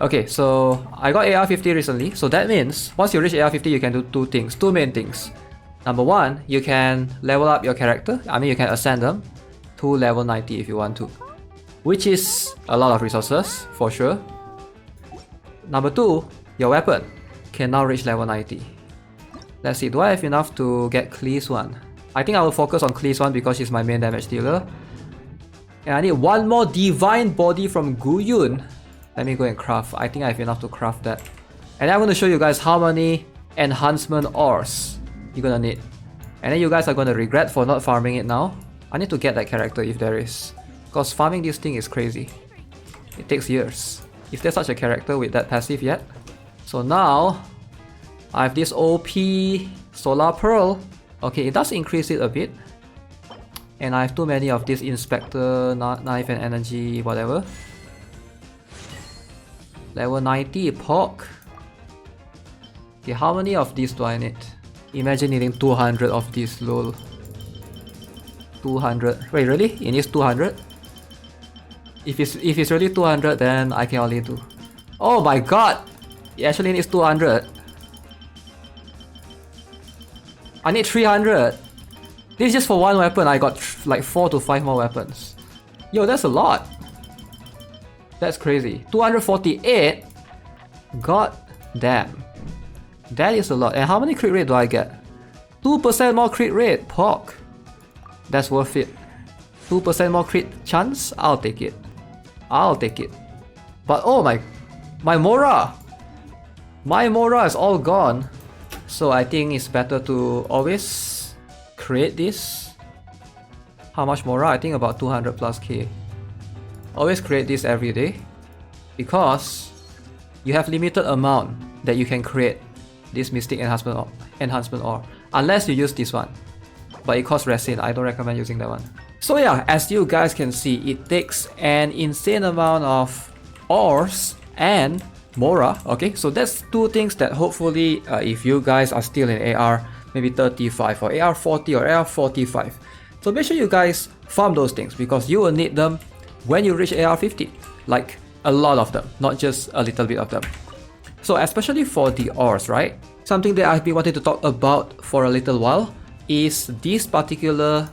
Okay, so I got AR50 recently, so that means once you reach AR50, you can do two main things. Number one, you can level up your character. I mean, you can ascend them to level 90 if you want to, which is a lot of resources for sure. Number two, your weapon can now reach level 90. Let's see, do I have enough to get Klee's one? I think I will focus on Klee's one because she's my main damage dealer. And I need one more divine body from Guyun. Let me go and craft. I think I have enough to craft that. And I'm going to show you guys how many enhancement ores you're gonna need. And then you guys are gonna regret for not farming it now. I need to get that character if there is, because farming this thing is crazy. It takes years. Is there such a character with that passive yet? So now I have this OP Solar Pearl. Okay, it does increase it a bit. And I have too many of this Inspector, Knife and Energy, whatever. Level 90 Pork. Okay, how many of these do I need? Imagine needing 200 of these, lol. 200. Wait, really? It needs 200? If it's really 200, then I can only do. Oh my god! It actually needs 200. I need 300. This is just for one weapon. I got like 4 to 5 more weapons. Yo, that's a lot. That's crazy. 248? God damn. That is a lot. And how many crit rate do I get? 2% more crit rate. Pork. That's worth it. 2% more crit chance? I'll take it. I'll take it. But oh my Mora! My Mora is all gone. So I think it's better to always create this. How much Mora? I think about 200 plus K. Always create this every day. Because you have limited amount that you can create this Mystic Enhancement Ore, unless you use this one, but it costs resin. I don't recommend using that one. So yeah, as you guys can see, it takes an insane amount of ores and Mora. Okay, so that's two things that hopefully if you guys are still in AR maybe 35 or AR 40 or AR 45, so make sure you guys farm those things because you will need them when you reach AR 50, like a lot of them, not just a little bit of them. So especially for the ores, right? Something that I've been wanting to talk about for a little while is this particular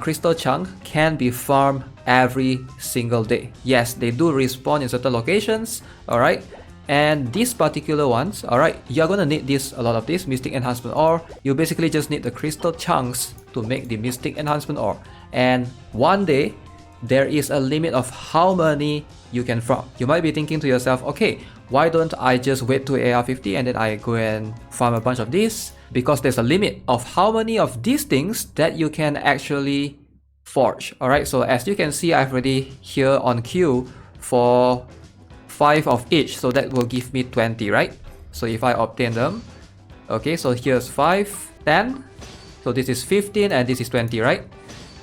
crystal chunk can be farmed every single day. Yes, they do respawn in certain locations, alright? And these particular ones, alright, you're gonna need a lot of this Mystic Enhancement Ore. You basically just need the crystal chunks to make the Mystic Enhancement Ore. And one day, there is a limit of how many you can farm. You might be thinking to yourself, okay, why don't I just wait to AR50 and then I go and farm a bunch of these? Because there's a limit of how many of these things that you can actually forge. Alright, so as you can see, I've already here on queue for 5 of each, so that will give me 20, right? So if I obtain them, okay, so here's 5, 10, so this is 15 and this is 20, right?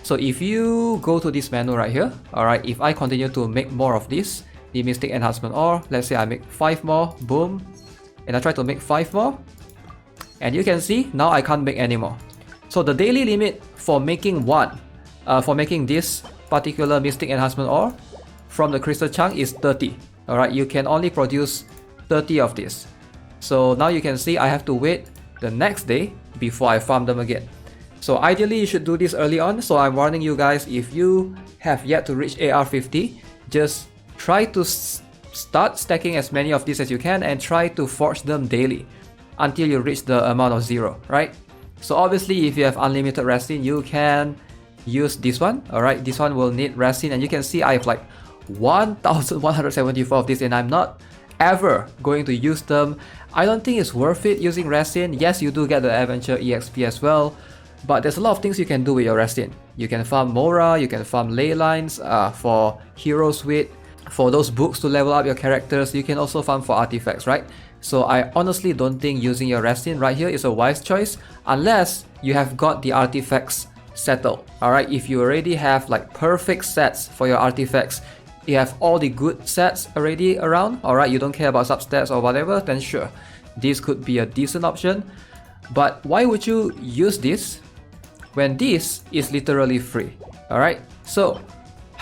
So if you go to this menu right here, alright, if I continue to make more of this, the Mystic Enhancement Ore, let's say I make 5 more, boom, and I try to make 5 more, and you can see, now I can't make any more. So the daily limit for making this particular Mystic Enhancement Ore from the crystal chunk is 30, alright, you can only produce 30 of this. So now you can see I have to wait the next day before I farm them again. So ideally you should do this early on, so I'm warning you guys, if you have yet to reach AR50, just try to start stacking as many of these as you can and try to forge them daily until you reach the amount of 0, right? So obviously if you have unlimited resin, you can use this one, alright? This one will need resin and you can see I have like 1174 of this and I'm not ever going to use them. I don't think it's worth it using resin. Yes, you do get the Adventure EXP as well, but there's a lot of things you can do with your resin. You can farm Mora, you can farm ley lines for Hero Suite, for those books to level up your characters. You can also farm for artifacts, right? So I honestly don't think using your resin right here is a wise choice unless you have got the artifacts settled. Alright, if you already have like perfect sets for your artifacts, you have all the good sets already around, alright, you don't care about substats or whatever, then sure, this could be a decent option. But why would you use this when this is literally free? Alright, so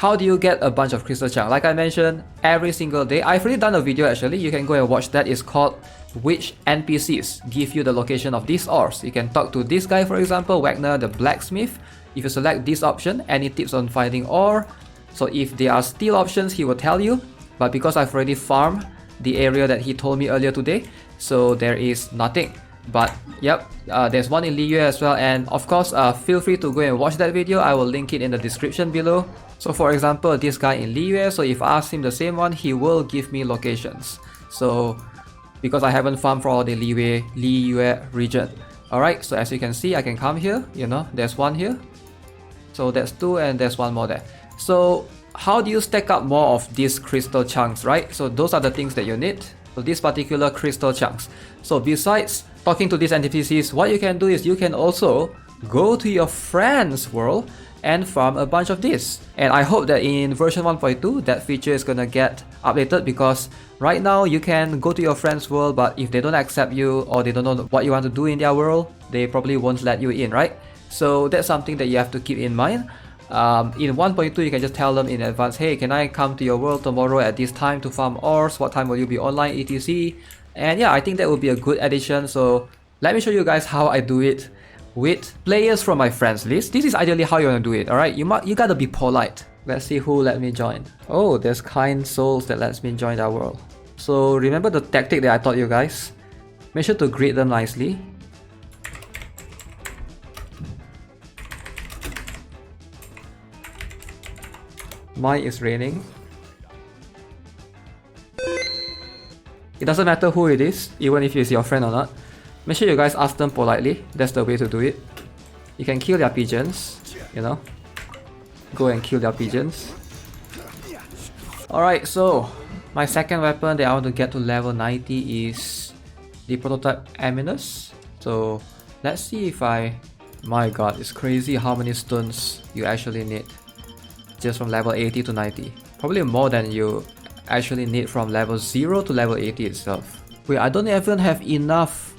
how do you get a bunch of crystal chunk? Like I mentioned, every single day. I've already done a video actually. You can go and watch that. It's called which NPCs give you the location of these ores. You can talk to this guy, for example, Wagner the blacksmith. If you select this option, any tips on finding ore. So if there are steel options, he will tell you. But because I've already farmed the area that he told me earlier today, so there is nothing. But yep, there's one in Liyue as well, and of course feel free to go and watch that video. I will link it in the description below. So for example, this guy in Liyue, so if I ask him the same one, he will give me locations. So because I haven't farmed for all the Liyue region. Alright, so as you can see, I can come here, you know, there's one here. So that's two and there's one more there. So how do you stack up more of these crystal chunks, right? So those are the things that you need. So these particular crystal chunks. So besides talking to these NPCs, what you can do is you can also go to your friend's world and farm a bunch of this. And I hope that in version 1.2 that feature is gonna get updated, because right now you can go to your friend's world, but if they don't accept you or they don't know what you want to do in their world, they probably won't let you in, right? So that's something that you have to keep in mind. In 1.2 you can just tell them in advance, hey, can I come to your world tomorrow at this time to farm ores? What time will you be online, etc. And yeah, I think that would be a good addition. So let me show you guys how I do it with players from my friends list. This is ideally how you want to do it, alright? You gotta be polite. Let's see who let me join. Oh, there's kind souls that lets me join their world. So remember the tactic that I taught you guys? Make sure to greet them nicely. Mine is raining. It doesn't matter who it is, even if it's your friend or not. Make sure you guys ask them politely. That's the way to do it. You can kill their pigeons, you know. Go and kill their pigeons. Alright, so my second weapon that I want to get to level 90 is the prototype Aminus. So let's see if my god, it's crazy how many stones you actually need just from level 80 to 90. Probably more than you actually need from level 0 to level 80 itself. Wait, I don't even have enough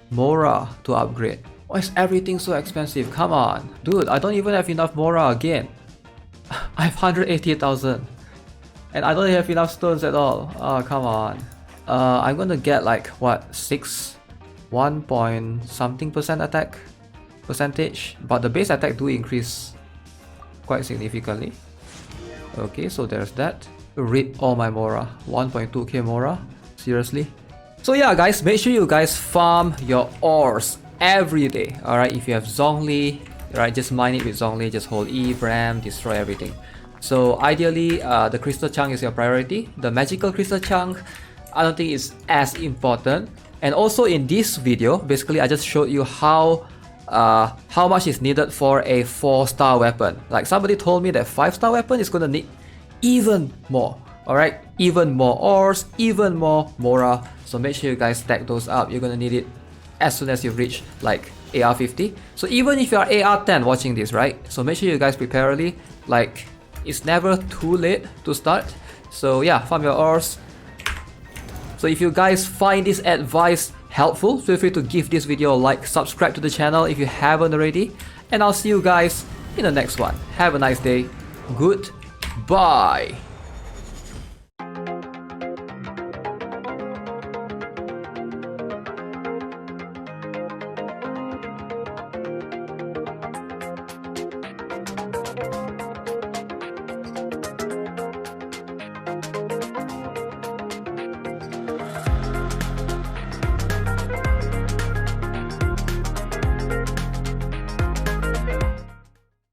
Mora to upgrade. Why is everything so expensive? Come on. Dude, I don't even have enough Mora again. I have 180,000. And I don't have enough stones at all. Oh, come on. I'm gonna get like, what, 1 point something percent attack percentage. But the base attack do increase quite significantly. Okay, so there's that. Read all my Mora. 1.2k Mora. Seriously? So yeah guys, make sure you guys farm your ores every day. Alright, if you have Zhongli, right, just mine it with Zhongli, just hold E, Bram, destroy everything. So ideally, the crystal chunk is your priority. The magical crystal chunk, I don't think is as important. And also in this video, basically I just showed you how much is needed for a 4-star weapon. Like somebody told me that 5-star weapon is gonna need even more. Alright, even more ores, even more Mora. So make sure you guys stack those up. You're gonna need it as soon as you reach like AR50. So even if you are AR10 watching this, right? So make sure you guys prepare early. Like, it's never too late to start. So yeah, farm your ores. So if you guys find this advice helpful, feel free to give this video a like, subscribe to the channel if you haven't already, and I'll see you guys in the next one. Have a nice day. Goodbye.